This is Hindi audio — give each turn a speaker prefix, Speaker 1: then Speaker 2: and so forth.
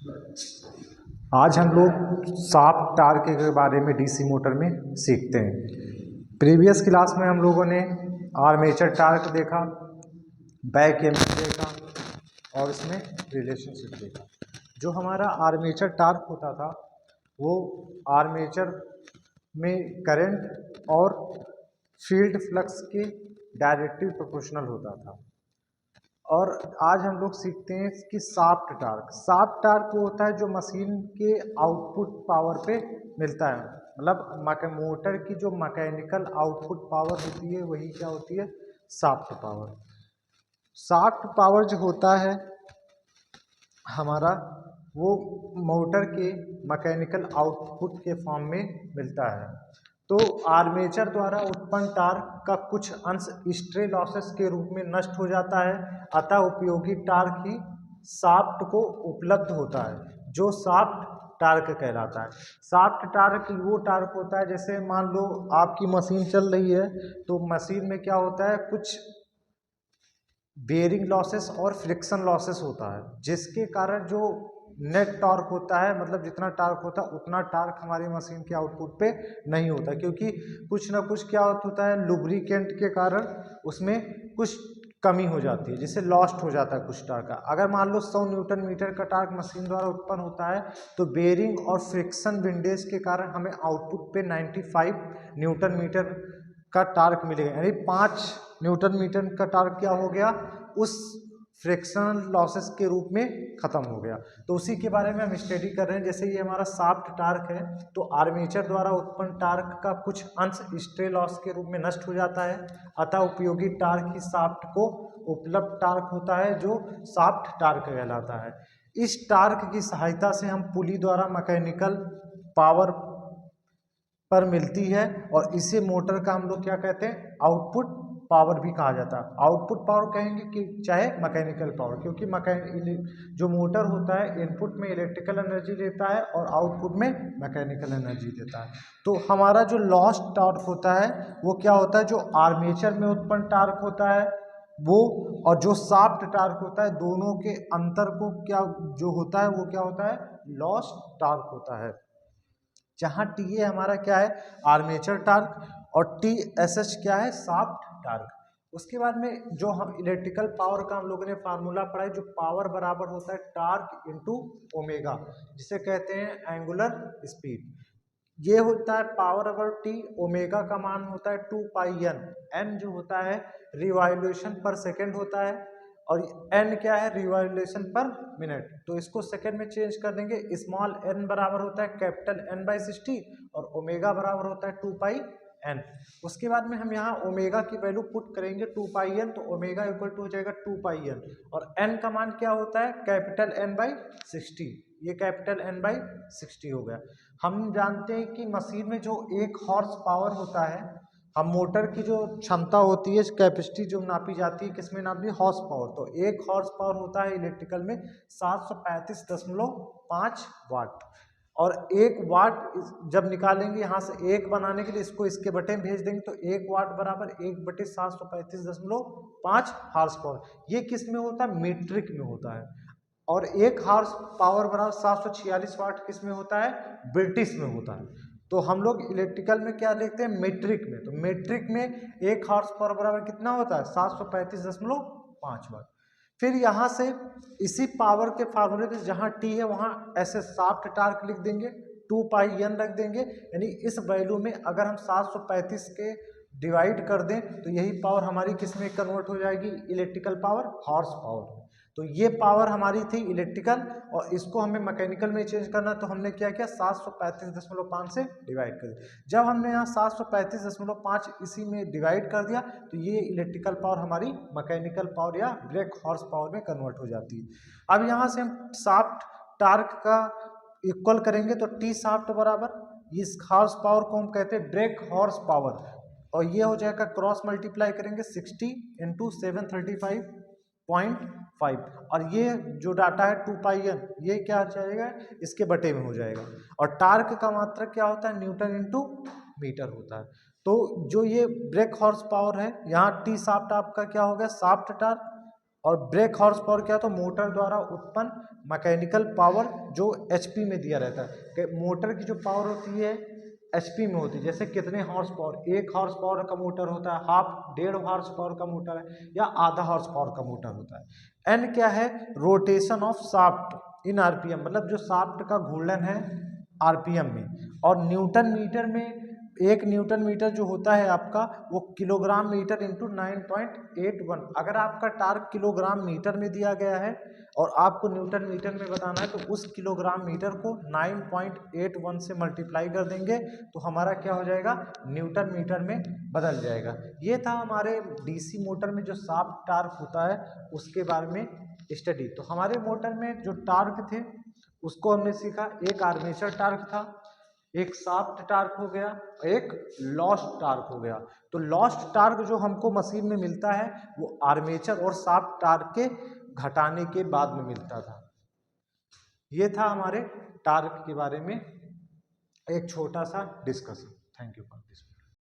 Speaker 1: आज हम लोग शाफ्ट टार्क के बारे में डीसी मोटर में सीखते हैं। प्रीवियस क्लास में हम लोगों ने आर्मेचर टार्क देखा, बैक ईएमएफ देखा और इसमें रिलेशनशिप देखा। जो हमारा आर्मेचर टार्क होता था वो आर्मेचर में करंट और फील्ड फ्लक्स के डायरेक्टली प्रोपोर्शनल होता था। और आज हम लोग सीखते हैं कि शाफ्ट टार्क। शाफ्ट टार्क वो होता है जो मशीन के आउटपुट पावर पे मिलता है, मतलब मोटर की जो मैकेनिकल आउटपुट पावर होती है वही क्या होती है, शाफ्ट पावर। शाफ्ट पावर जो होता है हमारा वो मोटर के मैकेनिकल आउटपुट के फॉर्म में मिलता है। तो आर्मेचर द्वारा उत्पन्न टार्क का कुछ अंश स्ट्रे लॉसेस के रूप में नष्ट हो जाता है, अतः उपयोगी टार्क ही शाफ्ट को उपलब्ध होता है, जो शाफ्ट टार्क कहलाता है। शाफ्ट टार्क वो टार्क होता है, जैसे मान लो आपकी मशीन चल रही है तो मशीन में क्या होता है, कुछ बेयरिंग लॉसेस और फ्रिक्शन लॉसेस होता है, जिसके कारण जो नेट टॉर्क होता है, मतलब जितना टार्क होता है उतना टार्क हमारी मशीन के आउटपुट पे नहीं होता, क्योंकि कुछ ना कुछ क्या होता है, लुब्रिकेंट के कारण उसमें कुछ कमी हो जाती है, जिससे लॉस्ट हो जाता है कुछ टार्क का। अगर मान लो 100 न्यूटन मीटर का टार्क मशीन द्वारा उत्पन्न होता है तो बेयरिंग और फ्रिक्शन विंडेज के कारण हमें आउटपुट पे 95 न्यूटन मीटर का टार्क मिलेगा, यानी 5 न्यूटन मीटर का टार्क क्या हो गया, उस फ्रिक्शनल लॉसेस के रूप में खत्म हो गया। तो उसी के बारे में हम स्टडी कर रहे हैं। जैसे ये हमारा शाफ्ट टार्क है तो आर्मेचर द्वारा उत्पन्न टार्क का कुछ अंश स्ट्रे लॉस के रूप में नष्ट हो जाता है, अतः उपयोगी टार्क ही शाफ्ट को उपलब्ध टार्क होता है, जो शाफ्ट टार्क कहलाता है। इस टार्क की सहायता से हम पुली द्वारा मैकेनिकल पावर पर मिलती है और इसे मोटर का हम लोग क्या कहते हैं, आउटपुट पावर भी कहा जाता है। आउटपुट पावर कहेंगे कि चाहे मैकेनिकल पावर, क्योंकि जो मोटर होता है इनपुट में इलेक्ट्रिकल एनर्जी देता है और आउटपुट में मैकेनिकल एनर्जी देता है। तो हमारा जो लॉस्ट टार्क होता है वो क्या होता है, जो आर्मेचर में उत्पन्न टार्क होता है वो, और जो शाफ्ट टार्क होता है, दोनों के अंतर को क्या जो होता है वो क्या होता है, लॉस्ट टार्क होता है। जहाँ टी ए हमारा क्या है, आर्मेचर टार्क, और टी एस एच क्या है, शाफ्ट टार्क। उसके बाद में जो हम इलेक्ट्रिकल पावर का हम लोगों ने फार्मूला पढ़ा है, जो पावर बराबर होता है टार्क इंटू ओमेगा, जिसे कहते हैं एंगुलर स्पीड। ये होता है पावर ओवर टी, ओमेगा का मान होता है 2 पाई एन, एन जो होता है रिवॉल्यूशन पर सेकेंड होता है, और एन क्या है, रिवॉल्यूशन पर मिनट। तो इसको सेकेंड में चेंज कर देंगे, स्मॉल एन बराबर होता है कैपिटल एन बाई 60 और ओमेगा बराबर होता है 2 पाई एन। उसके बाद में हम यहाँ ओमेगा की वैल्यू पुट करेंगे 2 पाई एन, तो ओमेगा इक्वल टू हो जाएगा 2 पाई एन, और एन का मान क्या होता है, कैपिटल एन बाई 60, ये कैपिटल एन बाई 60 हो गया। हम जानते हैं कि मशीन में जो 1 हॉर्स पावर होता है, हम मोटर की जो क्षमता होती है, कैपेसिटी जो नापी जाती है, किसमें नापी, हॉर्स पावर। तो 1 हॉर्स पावर होता है इलेक्ट्रिकल में 735.5 वाट, और 1 वाट जब निकालेंगे यहाँ से 1 बनाने के लिए इसको इसके बटे में भेज देंगे, तो 1 वाट बराबर 1/735.5 हॉर्स पावर। ये किस में होता है, मीट्रिक में होता है। और 1 हॉर्स पावर बराबर 746 वाट किस में होता है, ब्रिटिश में होता है। तो हम लोग इलेक्ट्रिकल में क्या देखते हैं, मीट्रिक में। तो मीट्रिक में 1 हॉर्स पावर बराबर कितना होता है, 735.5 वाट। फिर यहाँ से इसी पावर के फार्मूले पे जहाँ टी है वहाँ ऐसे शाफ्ट टार्क लिख देंगे, 2 पाई एन रख देंगे, यानी इस वैल्यू में अगर हम 735 के डिवाइड कर दें तो यही पावर हमारी किस में कन्वर्ट हो जाएगी, इलेक्ट्रिकल पावर, हॉर्स पावर। तो ये पावर हमारी थी इलेक्ट्रिकल, और इसको हमें मैकेनिकल में चेंज करना, तो हमने क्या किया, 735.5 से डिवाइड कर दिया। जब हमने यहाँ 735.5 इसी में डिवाइड कर दिया तो ये इलेक्ट्रिकल पावर हमारी मैकेनिकल पावर या ब्रेक हॉर्स पावर में कन्वर्ट हो जाती है। अब यहाँ से हम शाफ्ट टार्क का इक्वल करेंगे, तो टी शाफ्ट बराबर इस हॉर्स पावर को हम कहते हैं ब्रेक हॉर्स पावर, और ये हो जाएगा क्रॉस मल्टीप्लाई करेंगे 60 इंटू 735.5, और ये जो डाटा है 2 पाई एन, ये क्या आ जाएगा, इसके बटे में हो जाएगा। और टार्क का मात्रक क्या होता है, न्यूटन इंटू मीटर होता है। तो जो ये ब्रेक हॉर्स पावर है, यहाँ टी शाफ्ट आपका क्या हो गया, शाफ्ट टार्क, और ब्रेक हॉर्स पावर क्या, तो मोटर द्वारा उत्पन्न मैकेनिकल पावर जो एचपी में दिया रहता है। कि मोटर की जो पावर होती है एचपी में होती है। जैसे कितने हॉर्स पावर, 1 हॉर्स पावर का मोटर होता है, हाफ 1.5 हॉर्स पावर का मोटर है, या आधा हॉर्स पावर का मोटर होता है। एन क्या है, rotation of shaft in RPM, मतलब जो शाफ्ट का घूर्णन है आरपीएम में। और न्यूटन मीटर में, 1 न्यूटन मीटर जो होता है आपका वो किलोग्राम मीटर इंटू 9.81। अगर आपका टार्क किलोग्राम मीटर में दिया गया है और आपको न्यूटन मीटर में बताना है, तो उस किलोग्राम मीटर को 9.81 से मल्टीप्लाई कर देंगे तो हमारा क्या हो जाएगा, न्यूटन मीटर में बदल जाएगा। ये था हमारे डीसी मोटर में जो शाफ्ट टार्क होता है उसके बारे में स्टडी। तो हमारे मोटर में जो टार्क थे उसको हमने सीखा, एक आर्मेचर टार्क था, एक शाफ्ट टार्क हो गया, एक लॉस्ट टार्क हो गया। तो लॉस्ट टार्क जो हमको मशीन में मिलता है वो आर्मेचर और शाफ्ट टार्क के घटाने के बाद में मिलता था। ये था हमारे टार्क के बारे में एक छोटा सा discussion. Thank you for this.